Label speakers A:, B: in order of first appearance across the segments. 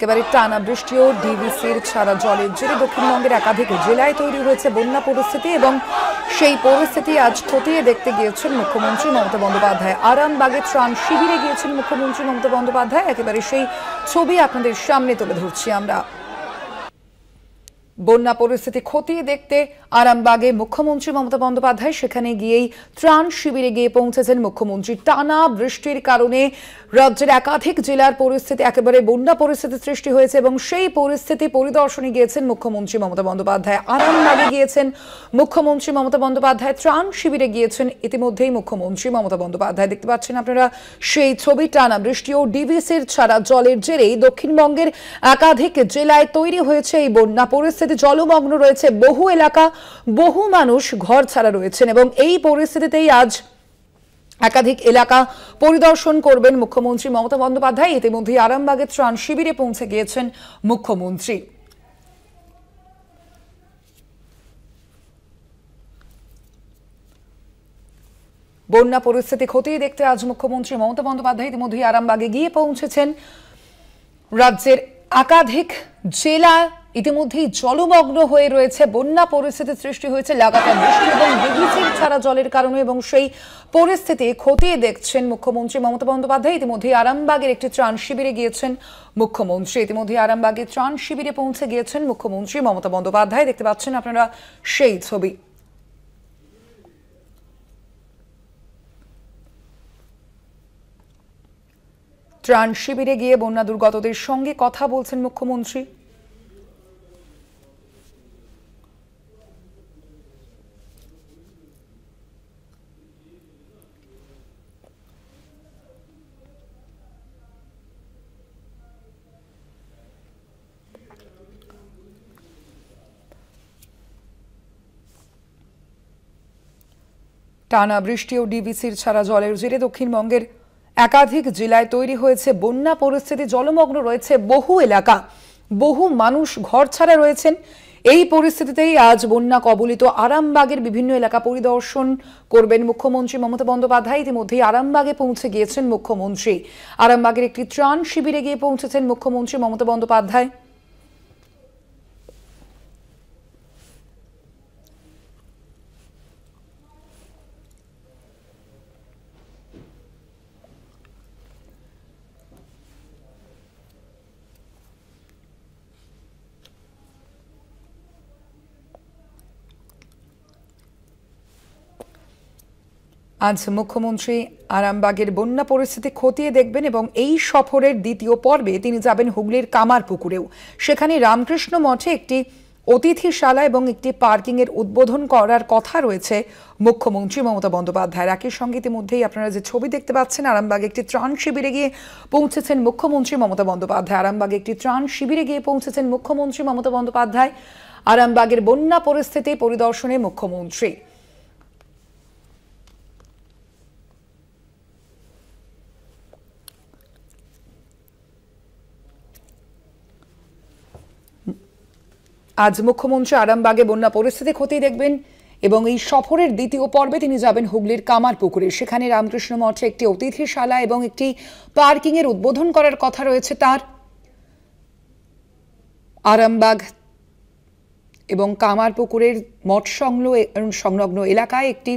A: একেবারে টানা বৃষ্টি ও ডিভিসির ছাড়া জলের জেরে দক্ষিণবঙ্গের একাধিক জেলায় তৈরি হয়েছে বন্যা পরিস্থিতি এবং সেই পরিস্থিতি আজ খতিয়ে দেখতে গিয়েছেন মুখ্যমন্ত্রী মমতা বন্দ্যোপাধ্যায়। আরামবাগে ত্রাণ শিবিরে গিয়েছেন মুখ্যমন্ত্রী মমতা বন্দ্যোপাধ্যায়। একেবারে সেই ছবি আপনাদের সামনে তুলে ধরছি আমরা। বন্যা পরিস্থিতি খতিয়ে দেখতে আরামবাগে মুখ্যমন্ত্রী মমতা বন্দ্যোপাধ্যায় সেখানে গিয়েই ত্রাণ শিবিরে গিয়ে পৌঁছেছেন মুখ্যমন্ত্রী। টানা বৃষ্টির কারণে রাজ্যের একাধিক জেলার পরিস্থিতি একেবারে বন্যা পরিস্থিতি সৃষ্টি হয়েছে এবং সেই পরিস্থিতি পরিদর্শনে গিয়েছেন মুখ্যমন্ত্রী মমতা বন্দ্যোপাধ্যায়। আরামবাগে গিয়েছেন মুখ্যমন্ত্রী মমতা বন্দ্যোপাধ্যায়, ত্রাণ শিবিরে গিয়েছেন ইতিমধ্যেই মুখ্যমন্ত্রী মমতা বন্দ্যোপাধ্যায়। দেখতে পাচ্ছেন আপনারা সেই ছবি। টানা বৃষ্টি ও ডিভিসির ছাড়া জলের জেরেই দক্ষিণবঙ্গের একাধিক জেলায় তৈরি হয়েছে এই বন্যা পরিস্থিতি। জলমগ্ন রয়েছে বহু এলাকা, বহু মানুষ ঘর ছাড়া রয়েছেন এবং এই পরিস্থিতিতেই আজ একাধিক এলাকা পরিদর্শন করবেন মুখ্যমন্ত্রী মমতা বন্দ্যোপাধ্যায়। ইতিমধ্যেই আরামবাগে ত্রাণ শিবিরে পৌঁছে গিয়েছেন মুখ্যমন্ত্রী। বন্যা পরিস্থিতি খতিয়ে দেখতে আজ মুখ্যমন্ত্রী মমতা বন্দ্যোপাধ্যায় ইতিমধ্যেই আরামবাগে গিয়ে পৌঁছেছেন। রাজ্যের একাধিক জেলা ইতিমধ্যেই জলমগ্ন হয়ে রয়েছে। বন্যা পরিস্থিতি সৃষ্টি হয়েছে লাগাতার বৃষ্টি এবং ডিভিসির ছাড়া জলের কারণে এবং সেই পরিস্থিতি খতিয়ে দেখছেন মুখ্যমন্ত্রী মমতা বন্দ্যোপাধ্যায়। ইতিমধ্যেই আরামবাগের একটি ত্রাণ শিবিরে গিয়েছেন মুখ্যমন্ত্রী। ইতিমধ্যেই আরামবাগে ত্রাণ শিবিরে পৌঁছে গিয়েছেন মুখ্যমন্ত্রী মমতা বন্দ্যোপাধ্যায়। দেখতে পাচ্ছেন আপনারা সেই ছবি। ত্রাণ শিবিরে গিয়ে বন্যা দুর্গতদের সঙ্গে কথা বলছেন মুখ্যমন্ত্রী। টানা বৃষ্টি ও ডিভিসির ছাড়া জলের জেরে দক্ষিণবঙ্গের একাধিক জেলায় তৈরি হয়েছে বন্যা পরিস্থিতি। জলমগ্ন রয়েছে বহু এলাকা, বহু মানুষ ঘর ছাড়া রয়েছেন। এই পরিস্থিতিতেই আজ বন্যা কবলিত আরামবাগের বিভিন্ন এলাকা পরিদর্শন করবেন মুখ্যমন্ত্রী মমতা বন্দ্যোপাধ্যায়। ইতিমধ্যেই আরামবাগে পৌঁছে গিয়েছেন মুখ্যমন্ত্রী। আরামবাগের একটি ত্রাণ শিবিরে গিয়ে পৌঁছেছেন মুখ্যমন্ত্রী মমতা বন্দ্যোপাধ্যায়। আজ মুখ্যমন্ত্রী আরামবাগের বন্যা পরিস্থিতি খতিয়ে দেখবেন এবং এই সফরের দ্বিতীয় পর্বে তিনি যাবেন হুগলির কামারপুকুরেও। সেখানে রামকৃষ্ণ মঠে একটি অতিথিশালা এবং একটি পার্কিং এর উদ্বোধন করার কথা রয়েছে মুখ্যমন্ত্রী মমতা বন্দ্যোপাধ্যায়ের। একই সঙ্গে ইতিমধ্যেই আপনারা যে ছবি দেখতে পাচ্ছেন, আরামবাগে একটি ত্রাণ শিবিরে গিয়ে পৌঁছেছেন মুখ্যমন্ত্রী মমতা বন্দ্যোপাধ্যায়। আরামবাগে একটি ত্রাণ শিবিরে গিয়ে পৌঁছেছেন মুখ্যমন্ত্রী মমতা বন্দ্যোপাধ্যায়। আরামবাগের বন্যা পরিস্থিতি পরিদর্শনে মুখ্যমন্ত্রী। আজ মুখ্যমন্ত্রী আরামবাগে বন্যা পরিস্থিতি খতিয়ে দেখবেন এবং এই সফরের দ্বিতীয় পর্বে তিনি যাবেন হুগলির কামারপুকুরে। সেখানে রামকৃষ্ণ মঠে একটি অতিথিশালা এবং একটি পার্কিং এর উদ্বোধন করার কথা রয়েছে তার। আরামবাগ এবং কামারপুকুরের মঠ সংলগ্ন এলাকায় একটি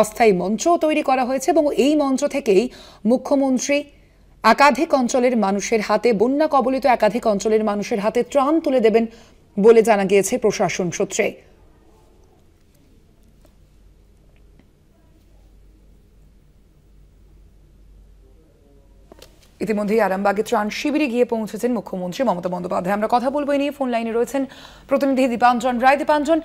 A: অস্থায়ী মঞ্চ তৈরি করা হয়েছে এবং এই মঞ্চ থেকেই মুখ্যমন্ত্রী একাধিক অঞ্চলের মানুষের হাতে, বন্যা কবলিত একাধিক অঞ্চলের মানুষের হাতে ত্রাণ তুলে দেবেন বলে জানা গিয়েছে প্রশাসন সূত্রে। ইতিমধ্যেই আরামবাগে ত্রাণ শিবিরে গিয়ে পৌঁছেছেন মুখ্যমন্ত্রী মমতা বন্দ্যোপাধ্যায়। আমরা কথা বলবো এই নিয়ে। ফোন লাইনে রয়েছেন প্রতিনিধি দীপাঞ্জন রায়। দীপাঞ্জন,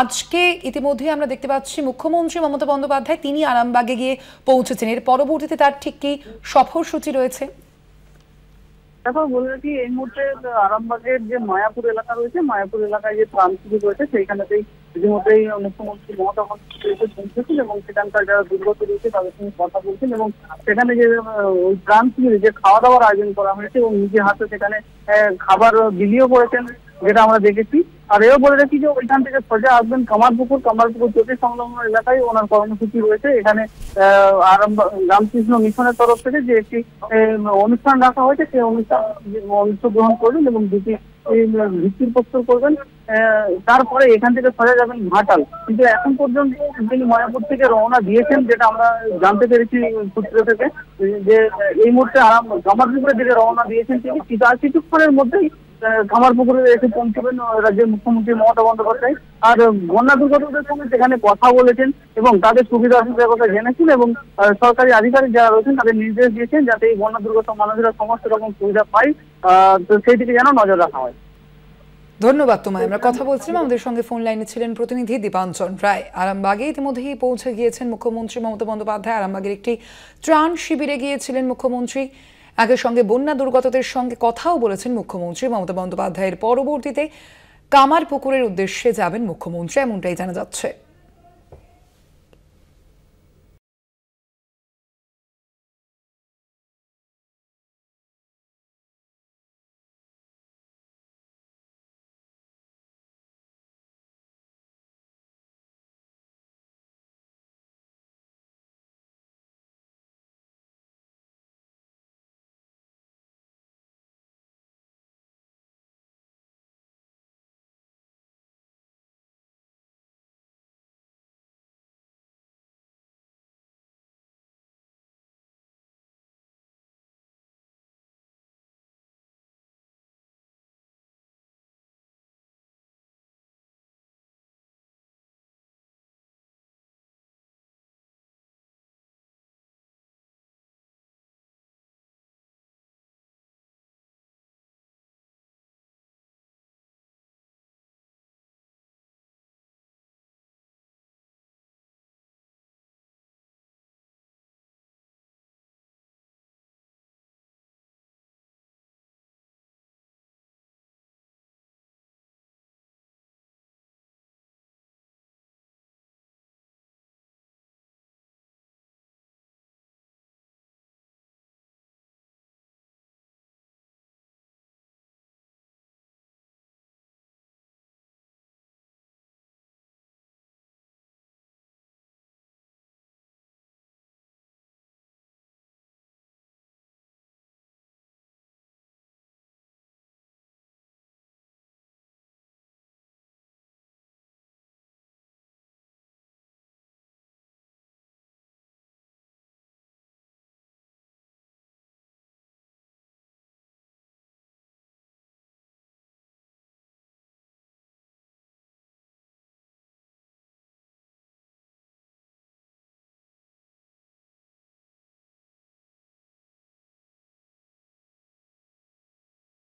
A: আজকে ইতিমধ্যেই আমরা দেখতে পাচ্ছি মুখ্যমন্ত্রী মমতা বন্দ্যোপাধ্যায় তিনি আরামবাগে গিয়ে পৌঁছেছেন। এর পরবর্তীতে তার ঠিক কি সফরসূচি রয়েছে?
B: তারপর বলে রাখি, এই মুহূর্তে আরামবাগের যে মায়াপুর এলাকা রয়েছে, মায়াপুর এলাকায় যে ত্রাণ শিবির রয়েছে সেইখানেতেই ইতিমধ্যেই মুখ্যমন্ত্রী মমতা বন্দ্যোপাধ্যায় পৌঁছেছেন এবং সেখানকার যারা দুর্গত রয়েছে তাদের সঙ্গে কথা বলছেন এবং সেখানে যে ওই ত্রাণ শিবিরে যে খাওয়া দাওয়ার আয়োজন করা হয়েছে এবং নিজের হাতে সেখানে খাবার বিলিও করেছেন, যেটা আমরা দেখেছি। আর এও বলে রাখি যে ওইখান থেকে সোজা আসবেন কামারপুকুর জ্যোতি সংলগ্ন এলাকায় ওনার কর্মসূচি রয়েছে। এখানে রামকৃষ্ণ মিশনের তরফ থেকে যে একটি অনুষ্ঠান রাখা হয়েছে, সেই অনুষ্ঠান অংশগ্রহণ করবেন এবং দুটি ভিত্তির প্রস্তুত করবেন। তারপরে এখান থেকে সোজা যাবেন ঘাটাল। কিন্তু এখন পর্যন্ত তিনি ময়াপুর থেকে রওনা দিয়েছেন, যেটা আমরা জানতে পেরেছি সূত্র থেকে, যে এই মুহূর্তে কামারপুকুরের দিকে রওনা দিয়েছেন তিনি। কিছুক্ষণের মধ্যেই কামারপুকুরে এসে পৌঁছবেন রাজ্যের মুখ্যমন্ত্রী মমতা বন্দ্যোপাধ্যায়। আর বন্যা দুর্গতদের সঙ্গে সেখানে কথা বলেছেন এবং তাদের সুবিধা অসুবিধার কথা জেনেছেন এবং সরকারি আধিকারিক যারা রয়েছেন তাদের নির্দেশ দিয়েছেন যাতে এই বন্যা দুর্গত মানুষেরা সমস্ত রকম সুবিধা পায়, তো সেই দিকে যেন নজর রাখা হয়।
A: ধন্যবাদ তোমায়। আমরা কথা বলছিলাম, আমাদের সঙ্গে ফোন লাইনে ছিলেন প্রতিনিধি দীপাঞ্জন রায়। আরামবাগে ইতিমধ্যেই পৌঁছে গিয়েছেন মুখ্যমন্ত্রী মমতা বন্দ্যোপাধ্যায়। আরামবাগের একটি ত্রাণ শিবিরে গিয়েছিলেন মুখ্যমন্ত্রী। একই সঙ্গে বন্যা দুর্গতদের সঙ্গে কথাও বলেছেন মুখ্যমন্ত্রী মমতা বন্দ্যোপাধ্যায়ের। পরবর্তীতে কামারপুকুরের উদ্দেশ্যে যাবেন মুখ্যমন্ত্রী, এমনটাই জানা যাচ্ছে।